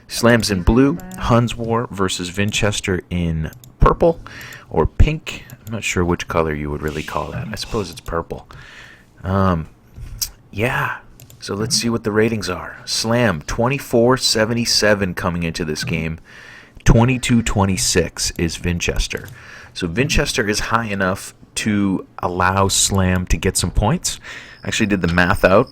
Slam's in blue, Huns War versus Vinchester in purple or pink. I'm not sure which color you would really call that. I suppose it's purple. Yeah, so let's see what the ratings are. Slam, 24-77 coming into this game. 22-26 is Vinchester. So Vinchester is high enough to allow Slam to get some points. I actually did the math out.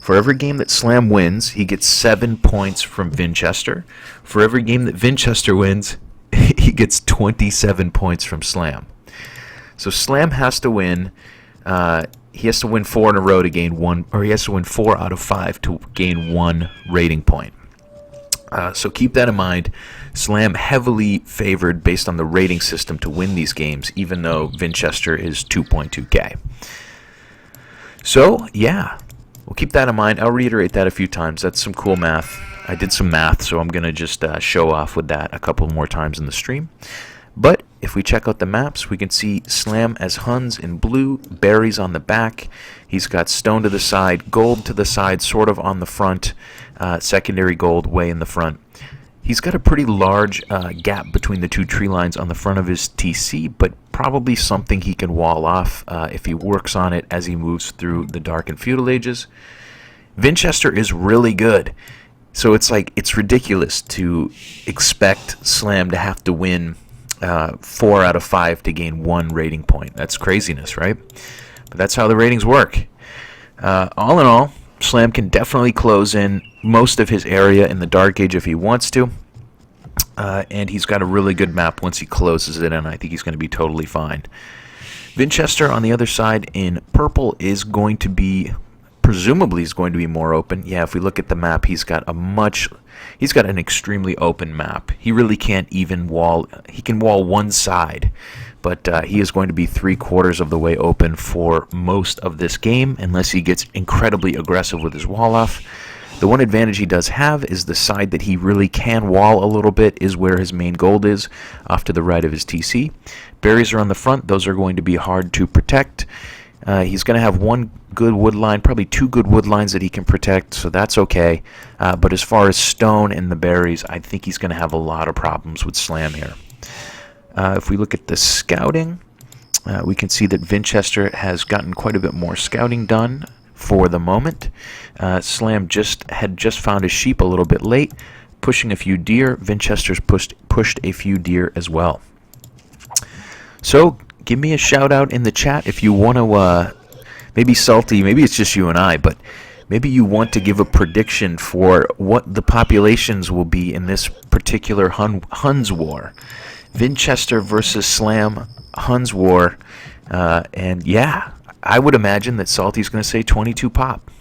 For every game that Slam wins, he gets 7 points from Vinchester. For every game that Vinchester wins, he gets 27 points from Slam. So Slam has to win. He has to win 4 in a row to gain 1, or he has to win 4 out of 5 to gain 1 rating point. So keep that in mind. Slam heavily favored based on the rating system to win these games, even though Vinchester is 2.2K. So, yeah, we'll keep that in mind. I'll reiterate that a few times. That's some cool math. I did some math, so I'm going to just show off with that a couple more times in the stream. But if we check out the maps, we can see Slam as Huns in blue, berries on the back. He's got stone to the side, gold to the side, sort of on the front, secondary gold way in the front. He's got a pretty large gap between the two tree lines on the front of his TC, but probably something he can wall off if he works on it as he moves through the Dark and Feudal Ages. Vinchester is really good. So it's ridiculous to expect Slam to have to win 4 out of 5 to gain 1 rating point. That's craziness, right? But that's how the ratings work. All in all, Slam can definitely close in most of his area in the Dark Age if he wants to. And he's got a really good map once he closes it, and I think he's going to be totally fine. Vinchester, on the other side, in purple, is going to be, presumably, is going to be more open. Yeah, if we look at the map, he's got an extremely open map. He really can't even wall, he can wall one side, but he is going to be 3/4 of the way open for most of this game, unless he gets incredibly aggressive with his wall off. The one advantage he does have is the side that he really can wall a little bit is where his main gold is, off to the right of his TC. Berries are on the front. Those are going to be hard to protect. He's going to have 1 good wood line, probably 2 good wood lines that he can protect, so that's okay. But as far as stone and the berries, I think he's going to have a lot of problems with Slam here. If we look at the scouting, we can see that Vinchester has gotten quite a bit more scouting done for the moment. Slam had just found his sheep a little bit late, pushing a few deer. Vinchester's pushed a few deer as well. So give me a shout out in the chat if you want to, maybe Salty, maybe it's just you and I, but maybe you want to give a prediction for what the populations will be in this particular Huns War. Vinchester versus Slam, Huns War, and yeah, I would imagine that Salty's going to say 22 pop,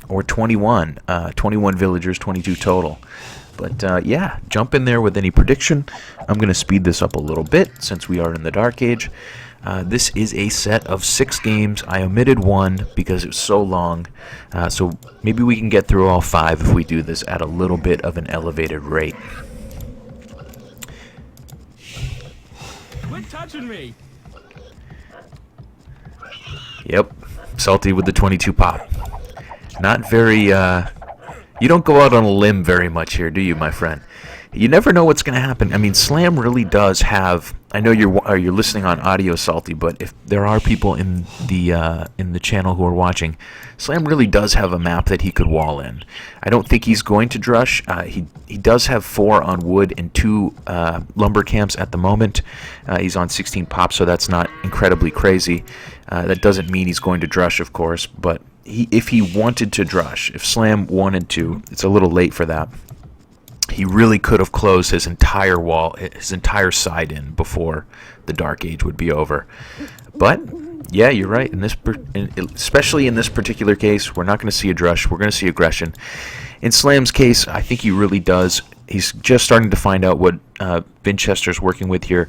or 21 villagers, 22 total. But yeah, jump in there with any prediction. I'm going to speed this up a little bit since we are in the Dark Age. This is a set of 6 games. I omitted 1 because it was so long. So maybe we can get through all 5 if we do this at a little bit of an elevated rate. Quit touching me! Yep, Salty with the 22 pop. Not very, you don't go out on a limb very much here, do you, my friend? You never know what's going to happen. I mean, Slam really does have, I know you're listening on audio, Salty, but if there are people in the channel who are watching, Slam really does have a map that he could wall in. I don't think he's going to drush. He does have 4 on wood and 2 lumber camps at the moment. He's on 16 pop, so that's not incredibly crazy. That doesn't mean he's going to drush, of course, but if he wanted to drush, if Slam wanted to, it's a little late for that. He really could have closed his entire wall, his entire side in before the Dark Age would be over. But yeah, you're right. Especially in this particular case, we're not going to see a drush. We're going to see aggression. In Slam's case, I think he really does. He's just starting to find out what Vinchester's working with here.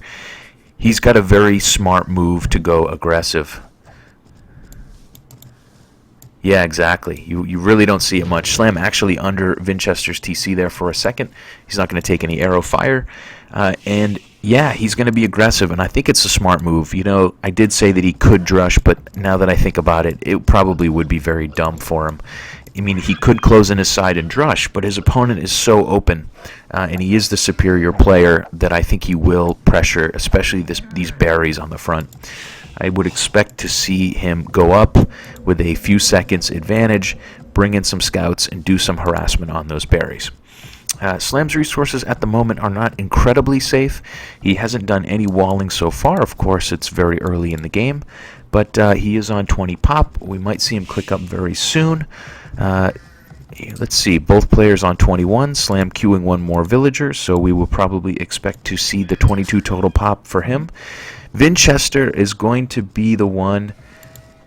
He's got a very smart move to go aggressive. Yeah, exactly. You really don't see it much. Slam actually under Vinchester's TC there for a second. He's not going to take any arrow fire. And yeah, he's going to be aggressive, and I think it's a smart move. You know, I did say that he could drush, but now that I think about it, it probably would be very dumb for him. I mean, he could close in his side and drush, but his opponent is so open, and he is the superior player, that I think he will pressure, especially these berries on the front. I would expect to see him go up with a few seconds advantage, bring in some scouts, and do some harassment on those berries. Slam's resources at the moment are not incredibly safe. He hasn't done any walling so far. Of course, it's very early in the game, but he is on 20 pop. We might see him click up very soon. Let's see, both players on 21. Slam queuing one more villager, so we will probably expect to see the 22 total pop for him. Vinchester is going to be the one.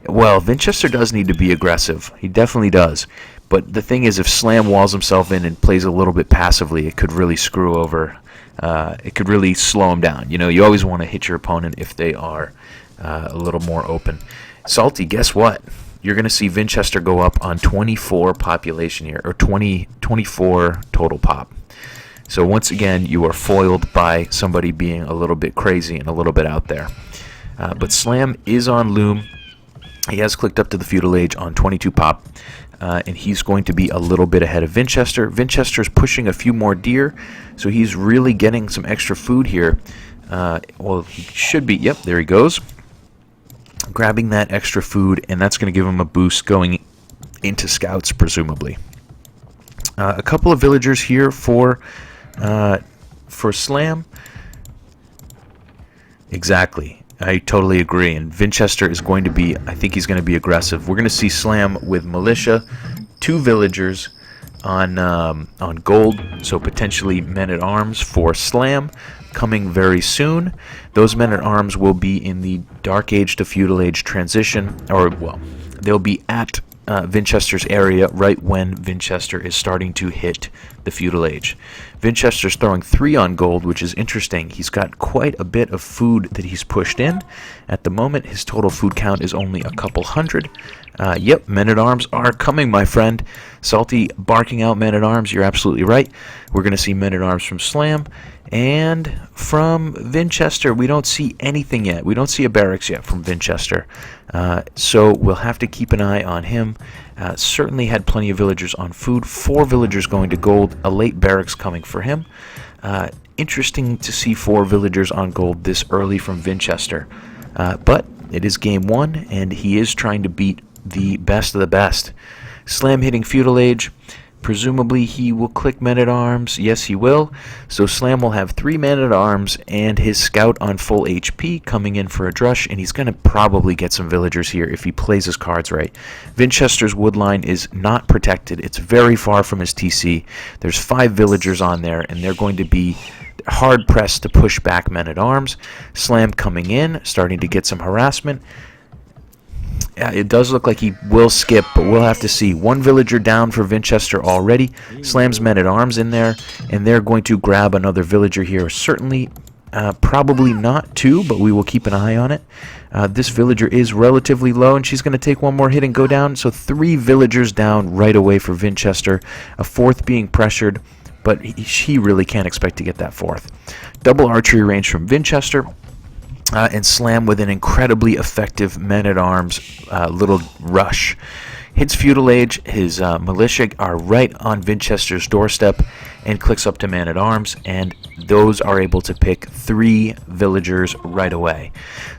Well, Vinchester does need to be aggressive. He definitely does. But the thing is, if Slam walls himself in and plays a little bit passively, it could really screw over. It could really slow him down. You know, you always want to hit your opponent if they are a little more open. Salty, guess what? You're going to see Vinchester go up on 24 population here, or 24 total pop. So once again, you are foiled by somebody being a little bit crazy and a little bit out there. But Slam is on Loom. He has clicked up to the Feudal Age on 22 pop, and he's going to be a little bit ahead of Vinchester. Vinchester's pushing a few more deer, so he's really getting some extra food here. Well, he should be. Yep, there he goes. Grabbing that extra food, and that's going to give him a boost going into scouts, presumably. A couple of villagers here for Slam. Exactly. I totally agree. And Vinchester is going to be, I think he's going to be aggressive. We're going to see Slam with militia, 2 villagers on gold, so potentially men-at-arms for Slam coming very soon. Those men-at-arms will be in the Dark Age to Feudal Age transition, or, well, they'll be at Vinchester's area right when Vinchester is starting to hit the Feudal Age. Vinchester's throwing 3 on gold, which is interesting. He's got quite a bit of food that he's pushed in. At the moment, his total food count is only a couple hundred. Yep, men-at-arms are coming, my friend. Salty barking out men-at-arms, you're absolutely right. We're going to see men-at-arms from Slam. And from Vinchester, we don't see anything yet. We don't see a barracks yet from Vinchester. So we'll have to keep an eye on him. Certainly had plenty of villagers on food. 4 villagers going to gold. A late barracks coming for him. Interesting to see 4 villagers on gold this early from Vinchester. But it is game 1, and he is trying to beat the best of the best. Slam hitting Feudal Age. Presumably he will click men-at-arms. Yes, he will. So Slam will have 3 men-at-arms and his scout on full HP coming in for a drush, and he's going to probably get some villagers here if he plays his cards right. Vinchester's woodline is not protected. It's very far from his TC. There's 5 villagers on there, and they're going to be hard-pressed to push back men-at-arms. Slam coming in, starting to get some harassment. It does look like he will skip, but we'll have to see. 1 villager down for Vinchester already. Slam's men-at-arms in there, and they're going to grab another villager here. Certainly, probably not 2, but we will keep an eye on it. This villager is relatively low, and she's going to take 1 more hit and go down. So 3 villagers down right away for Vinchester. A 4th being pressured, but he really can't expect to get that 4th. Double archery range from Vinchester. And Slam with an incredibly effective men-at-arms little rush. Hits Feudal Age, his militia are right on Vinchester's doorstep, and clicks up to man-at-arms, and those are able to pick 3 villagers right away.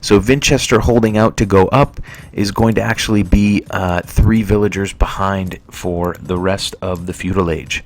So Vinchester holding out to go up is going to actually be 3 villagers behind for the rest of the Feudal Age,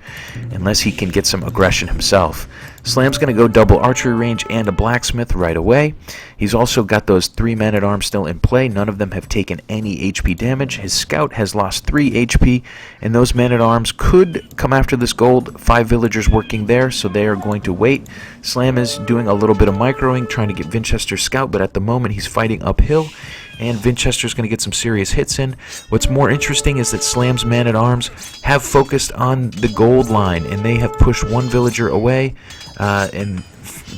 unless he can get some aggression himself. Slam's going to go double archery range and a blacksmith right away. He's also got those 3 men-at-arms still in play. None of them have taken any HP damage. His scout has lost 3 HP, and those men-at-arms could come after this gold. 5 villagers working there, so they are going to wait. Slam is doing a little bit of microing, trying to get Vinchester's scout, but at the moment he's fighting uphill, and Vinchester's going to get some serious hits in. What's more interesting is that Slam's men-at-arms have focused on the gold line, and they have pushed 1 villager away, and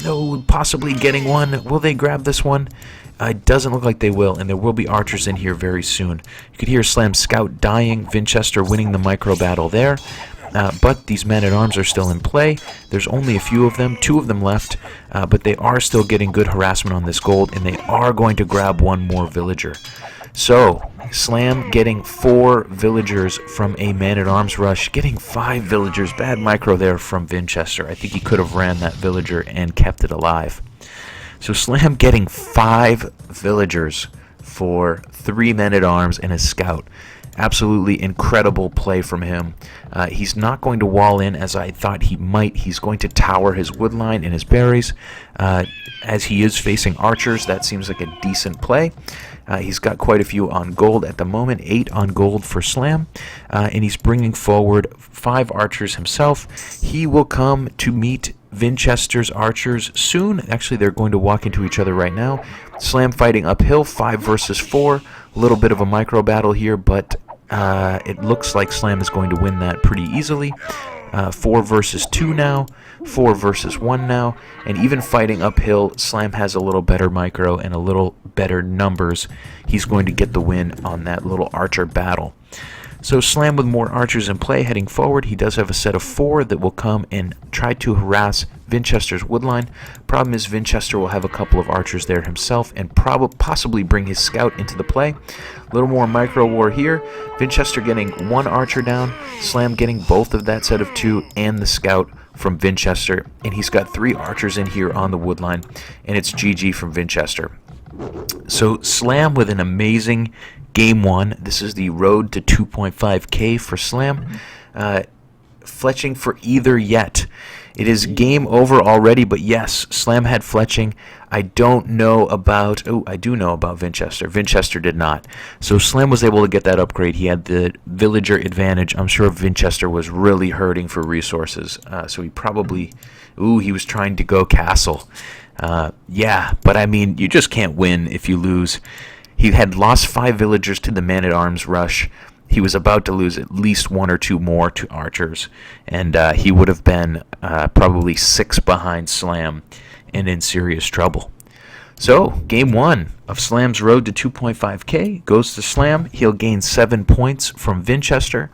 no, possibly getting 1. Will they grab this one? It doesn't look like they will, and there will be archers in here very soon. You could hear Slam's scout dying, Vinchester winning the micro battle there. But these men-at-arms are still in play. There's only a few of them, 2 of them left, but they are still getting good harassment on this gold, and they are going to grab 1 more villager. So, Slam getting 4 villagers from a man-at-arms rush, getting 5 villagers. Bad micro there from Vinchester. I think he could have ran that villager and kept it alive. So Slam getting 5 villagers for 3 men-at-arms and a scout. Absolutely incredible play from him. He's not going to wall in as I thought he might. He's going to tower his woodline and his berries. As he is facing archers, that seems like a decent play. He's got quite a few on gold at the moment, 8 on gold for Slam, and he's bringing forward 5 archers himself. He will come to meet Vinchester's archers soon. Actually, they're going to walk into each other right now. Slam fighting uphill, 5 versus 4. A little bit of a micro battle here, but it looks like Slam is going to win that pretty easily. 4 versus 2 now, 4 versus 1 now, and even fighting uphill, Slam has a little better micro and a little better numbers. He's going to get the win on that little archer battle. So Slam with more archers in play heading forward. He does have a set of 4 that will come and try to harass Vinchester's woodline. Problem is Vinchester will have a couple of archers there himself and possibly bring his scout into the play. A little more micro war here. Vinchester getting 1 archer down. Slam getting both of that set of 2 and the scout from Vinchester. And he's got 3 archers in here on the woodline. And it's GG from Vinchester. So Slam with an amazing Game 1. This is the road to 2.5k for Slam. Fletching for either yet. It is game over already, but yes, Slam had fletching. I don't know about... Oh, I do know about Vinchester. Vinchester did not. So Slam was able to get that upgrade. He had the villager advantage. I'm sure Vinchester was really hurting for resources. So he probably... Ooh, he was trying to go castle. Yeah, but I mean, you just can't win if you lose. He had lost 5 villagers to the man-at-arms rush. He was about to lose at least 1 or 2 more to archers, and he would have been probably 6 behind Slam and in serious trouble. So, Game 1 of Slam's road to 2.5k goes to Slam. He'll gain 7 points from Vinchester.